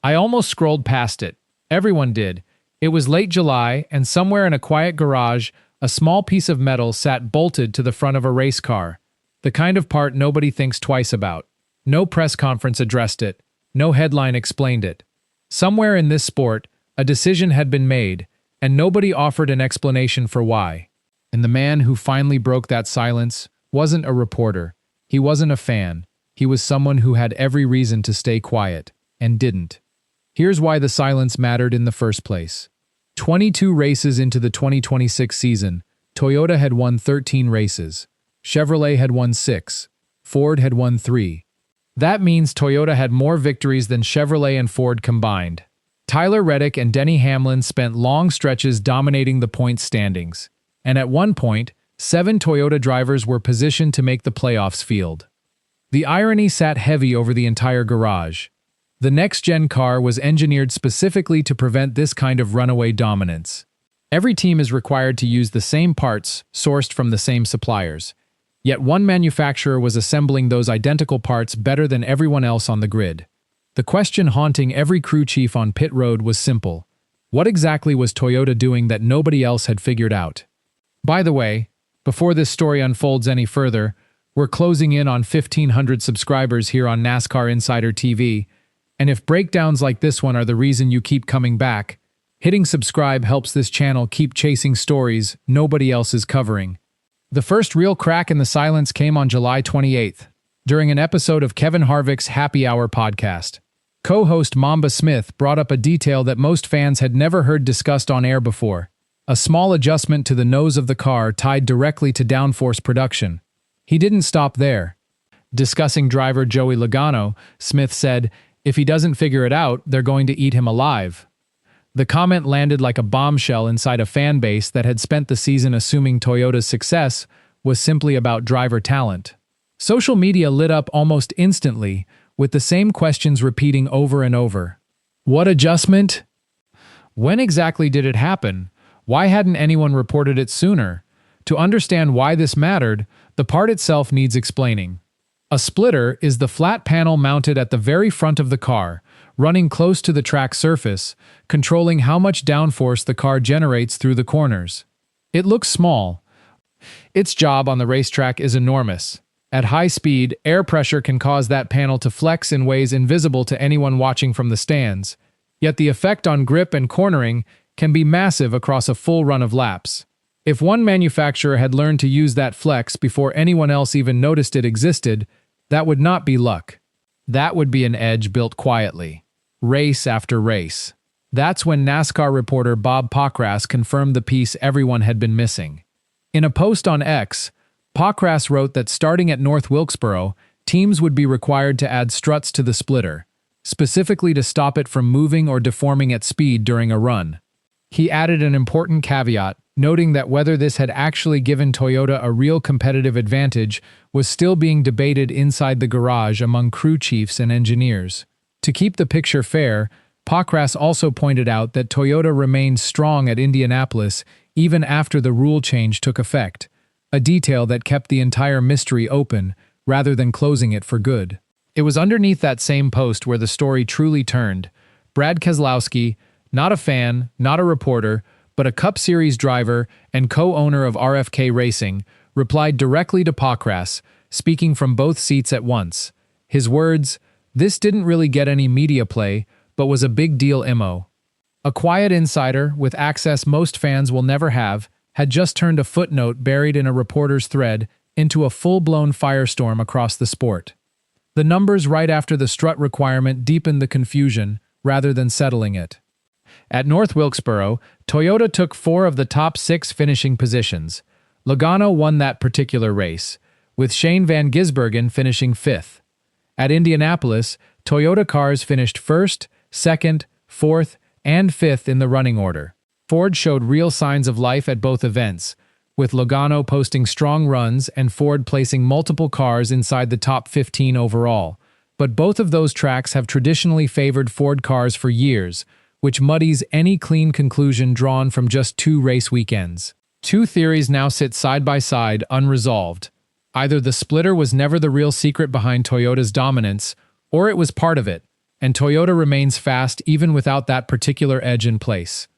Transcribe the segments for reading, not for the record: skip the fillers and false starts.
I almost scrolled past it. Everyone did. It was late July, and somewhere in a quiet garage, a small piece of metal sat bolted to the front of a race car. The kind of part nobody thinks twice about. No press conference addressed it. No headline explained it. Somewhere in this sport, a decision had been made, and nobody offered an explanation for why. And the man who finally broke that silence wasn't a reporter. He wasn't a fan. He was someone who had every reason to stay quiet, and didn't. Here's why the silence mattered in the first place. 22 races into the 2026 season, Toyota had won 13 races. Chevrolet had won 6. Ford had won 3. That means Toyota had more victories than Chevrolet and Ford combined. Tyler Reddick and Denny Hamlin spent long stretches dominating the points standings. And at one point, 7 Toyota drivers were positioned to make the playoffs field. The irony sat heavy over the entire garage. The next-gen car was engineered specifically to prevent this kind of runaway dominance. Every team is required to use the same parts sourced from the same suppliers. Yet one manufacturer was assembling those identical parts better than everyone else on the grid. The question haunting every crew chief on pit road was simple. What exactly was Toyota doing that nobody else had figured out? By the way, before this story unfolds any further, we're closing in on 1,500 subscribers here on NASCAR Insider TV, and if breakdowns like this one are the reason you keep coming back, hitting subscribe helps this channel keep chasing stories nobody else is covering. The first real crack in the silence came on July 28th, during an episode of Kevin Harvick's Happy Hour podcast. Co-host Mamba Smith brought up a detail that most fans had never heard discussed on air before: a small adjustment to the nose of the car tied directly to downforce production. He didn't stop there. Discussing driver Joey Logano, Smith said, "If he doesn't figure it out, they're going to eat him alive." The comment landed like a bombshell inside a fan base that had spent the season assuming Toyota's success was simply about driver talent. Social media lit up almost instantly, with the same questions repeating over and over. What adjustment? When exactly did it happen? Why hadn't anyone reported it sooner? To understand why this mattered, the part itself needs explaining. A splitter is the flat panel mounted at the very front of the car, running close to the track surface, controlling how much downforce the car generates through the corners. It looks small. Its job on the racetrack is enormous. At high speed, air pressure can cause that panel to flex in ways invisible to anyone watching from the stands. Yet the effect on grip and cornering can be massive across a full run of laps. If one manufacturer had learned to use that flex before anyone else even noticed it existed, that would not be luck. That would be an edge built quietly, race after race. That's when NASCAR reporter Bob Pockrass confirmed the piece everyone had been missing. In a post on X, Pockrass wrote that starting at North Wilkesboro, teams would be required to add struts to the splitter, specifically to stop it from moving or deforming at speed during a run. He added an important caveat, noting that whether this had actually given Toyota a real competitive advantage was still being debated inside the garage among crew chiefs and engineers. To keep the picture fair, Pockrass also pointed out that Toyota remained strong at Indianapolis even after the rule change took effect, a detail that kept the entire mystery open rather than closing it for good. It was underneath that same post where the story truly turned. Brad Keselowski, not a fan, not a reporter, but a Cup Series driver and co-owner of RFK Racing, replied directly to Pockrass, speaking from both seats at once. His words, "This didn't really get any media play, but was a big deal MO." A quiet insider, with access most fans will never have, had just turned a footnote buried in a reporter's thread into a full-blown firestorm across the sport. The numbers right after the strut requirement deepened the confusion, rather than settling it. At North Wilkesboro, Toyota took 4 of the top 6 finishing positions. Logano won that particular race, with Shane Van Gisbergen finishing 5th. At Indianapolis, Toyota cars finished 1st, 2nd, 4th, and 5th in the running order. Ford showed real signs of life at both events, with Logano posting strong runs and Ford placing multiple cars inside the top 15 overall. But both of those tracks have traditionally favored Ford cars for years, which muddies any clean conclusion drawn from just 2 race weekends. 2 theories now sit side by side, unresolved. Either the splitter was never the real secret behind Toyota's dominance, or it was part of it, and Toyota remains fast even without that particular edge in place.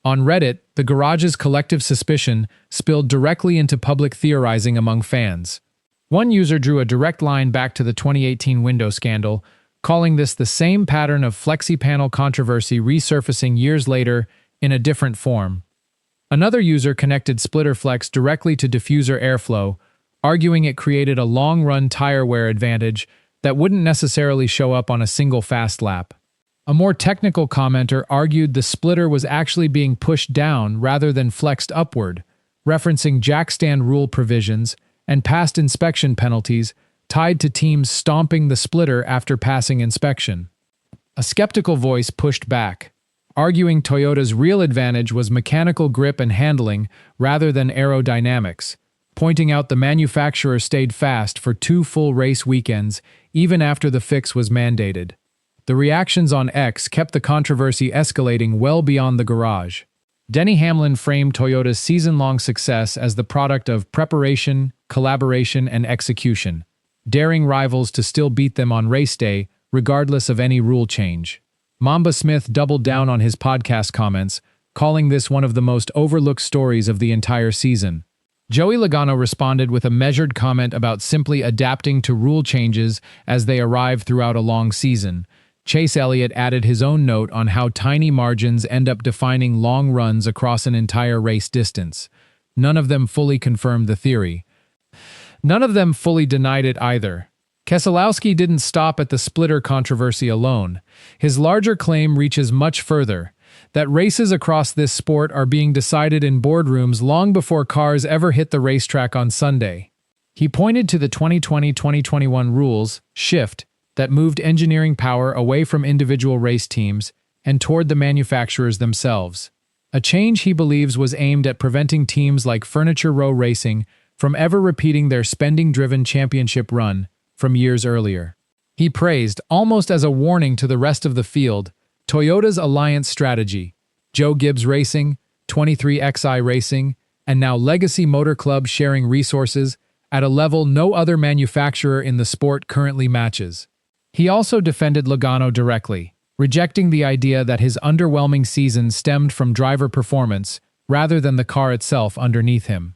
On Reddit, the garage's collective suspicion spilled directly into public theorizing among fans. One user drew a direct line back to the 2018 window scandal, calling this the same pattern of flexi-panel controversy resurfacing years later in a different form. Another user connected splitter flex directly to diffuser airflow, arguing it created a long-run tire wear advantage that wouldn't necessarily show up on a single fast lap. A more technical commenter argued the splitter was actually being pushed down rather than flexed upward, referencing jackstand rule provisions and past inspection penalties tied to teams stomping the splitter after passing inspection. A skeptical voice pushed back, arguing Toyota's real advantage was mechanical grip and handling rather than aerodynamics, pointing out the manufacturer stayed fast for 2 full race weekends even after the fix was mandated. The reactions on X kept the controversy escalating well beyond the garage. Denny Hamlin framed Toyota's season-long success as the product of preparation, collaboration, and execution, daring rivals to still beat them on race day, regardless of any rule change. Mamba Smith doubled down on his podcast comments, calling this one of the most overlooked stories of the entire season. Joey Logano responded with a measured comment about simply adapting to rule changes as they arrive throughout a long season. Chase Elliott added his own note on how tiny margins end up defining long runs across an entire race distance. None of them fully confirmed the theory. None of them fully denied it either. Keselowski didn't stop at the splitter controversy alone. His larger claim reaches much further, that races across this sport are being decided in boardrooms long before cars ever hit the racetrack on Sunday. He pointed to the 2020-2021 rules shift that moved engineering power away from individual race teams and toward the manufacturers themselves. A change he believes was aimed at preventing teams like Furniture Row Racing from ever repeating their spending-driven championship run from years earlier. He praised, almost as a warning to the rest of the field, Toyota's alliance strategy, Joe Gibbs Racing, 23XI Racing, and now Legacy Motor Club sharing resources at a level no other manufacturer in the sport currently matches. He also defended Logano directly, rejecting the idea that his underwhelming season stemmed from driver performance rather than the car itself underneath him.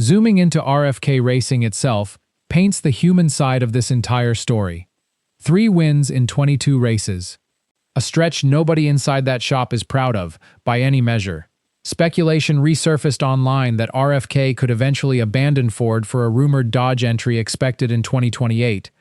Zooming into RFK Racing itself paints the human side of this entire story. 3 wins in 22 races. A stretch nobody inside that shop is proud of, by any measure. Speculation resurfaced online that RFK could eventually abandon Ford for a rumored Dodge entry expected in 2028,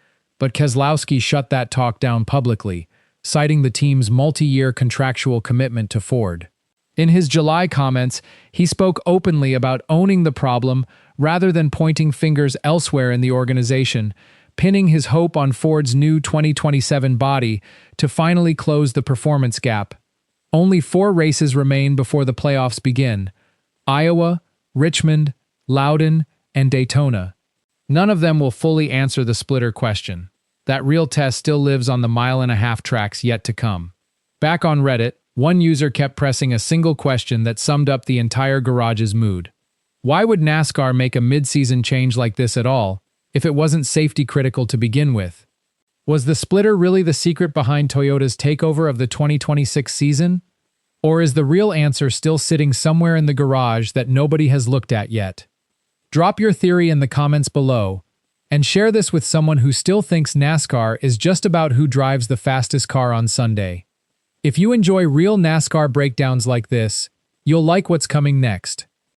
but Keselowski shut that talk down publicly, citing the team's multi-year contractual commitment to Ford. In his July comments, he spoke openly about owning the problem rather than pointing fingers elsewhere in the organization, pinning his hope on Ford's new 2027 body to finally close the performance gap. Only 4 races remain before the playoffs begin: Iowa, Richmond, Loudon, and Daytona. None of them will fully answer the splitter question. That real test still lives on the 1.5-mile tracks yet to come. Back on Reddit, one user kept pressing a single question that summed up the entire garage's mood. Why would NASCAR make a mid-season change like this at all, if it wasn't safety critical to begin with? Was the splitter really the secret behind Toyota's takeover of the 2026 season? Or is the real answer still sitting somewhere in the garage that nobody has looked at yet? Drop your theory in the comments below, and share this with someone who still thinks NASCAR is just about who drives the fastest car on Sunday. If you enjoy real NASCAR breakdowns like this, you'll like what's coming next.